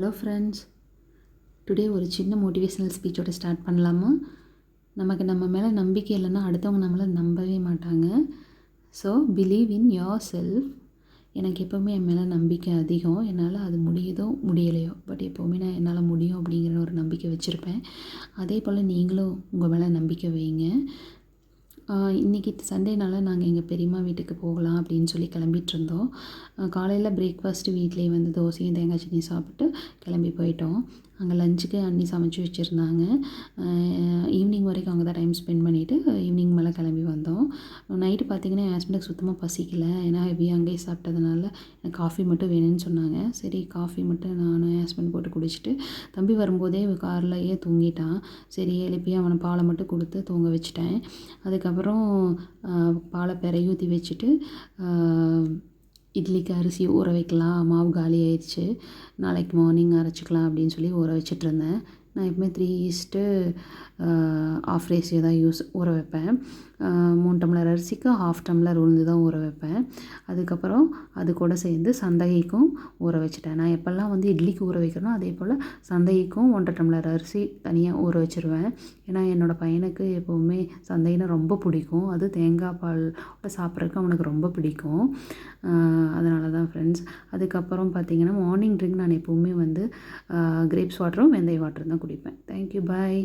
Hello friends, today ஒரு சின்ன motivational ஸ்பீச்சோட start பண்ணலாமா? நமக்கு நம்ம மேலே நம்பிக்கை இல்லைன்னா அடுத்தவங்க நம்மளை நம்பவே மாட்டாங்க. So believe in your self. எனக்கு எப்போவுமே என் மேலே நம்பிக்கை அதிகம். என்னால் அது முடியுதோ முடியலையோ, பட் எப்போவுமே நான் என்னால் முடியும் அப்படிங்கிற ஒரு நம்பிக்கை வச்சுருப்பேன். அதே போல் நீங்களும் உங்கள் மேலே நம்பிக்கை வைங்க. இன்றைக்கி சண்டேனால நாங்கள் எங்கள் பெரியம்மா வீட்டுக்கு போகலாம் அப்படின்னு சொல்லி கிளம்பிகிட்ருந்தோம். காலையில் பிரேக்ஃபாஸ்ட்டு வீட்லேயே வந்து தோசையும் தேங்காய் சட்னி சாப்பிட்டு கிளம்பி போயிட்டோம். அங்கே லஞ்சுக்கு அண்ணி சமைச்சு வச்சுருந்தாங்க. ஈவினிங் வரைக்கும் அங்கே தான் டைம் ஸ்பெண்ட் பண்ணிவிட்டு ஈவினிங் மேலே கிளம்பி வந்தோம். நைட்டு பார்த்திங்கன்னா என் ஹஸ்பண்டுக்கு சுத்தமாக பசிக்கல. ஏன்னா ஹெவியாக அங்கேயே சாப்பிட்டதுனால எனக்கு காஃபி மட்டும் வேணும்னு சொன்னாங்க. சரி காஃபி மட்டும் நானும் என் ஹஸ்பண்ட் போட்டு குடிச்சிட்டு, தம்பி வரும்போதே கார்லையே தூங்கிட்டான். சரி எழுப்பி அவனை பாலை மட்டும் கொடுத்து தூங்க வச்சுட்டேன். அதுக்கப்புறம் பாலை பிறை ஊற்றி வச்சுட்டு இட்லிக்கு அரிசி ஊற வைக்கலாம், மாவு காலி ஆயிடுச்சு, நாளைக்கு மார்னிங் அரைச்சிக்கலாம் அப்படின்னு சொல்லி ஊற வச்சிட்ருந்தேன். நான் எப்பவுமே 3:1/2 ரேஷியோ தான் ஊற வைப்பேன். 3 டம்ளர் அரிசிக்கு 1/2 டம்ளர் உளுந்து தான் ஊற வைப்பேன். அதுக்கப்புறம் அது கூட சேர்ந்து சந்தகைக்கும் ஊற வச்சுட்டேன். நான் எப்போல்லாம் வந்து இட்லிக்கு ஊற வைக்கிறேனோ அதே போல் சந்தகைக்கும் 1.5 டம்ளர் அரிசி தனியாக ஊற வச்சுருவேன். ஏன்னா என்னோடய பையனுக்கு எப்போவுமே சந்தகைனா ரொம்ப பிடிக்கும். அது தேங்காய் பால் சாப்பிட்றதுக்கு அவனுக்கு ரொம்ப பிடிக்கும். அதனால தான் ஃப்ரெண்ட்ஸ். அதுக்கப்புறம் பார்த்திங்கன்னா மார்னிங் ட்ரிங்க் நான் எப்போவுமே வந்து கிரேப்ஸ் வாட்டரும் வெந்தய வாட்டரும் தான் குடிப்பேன். தேங்க்யூ, பாய்.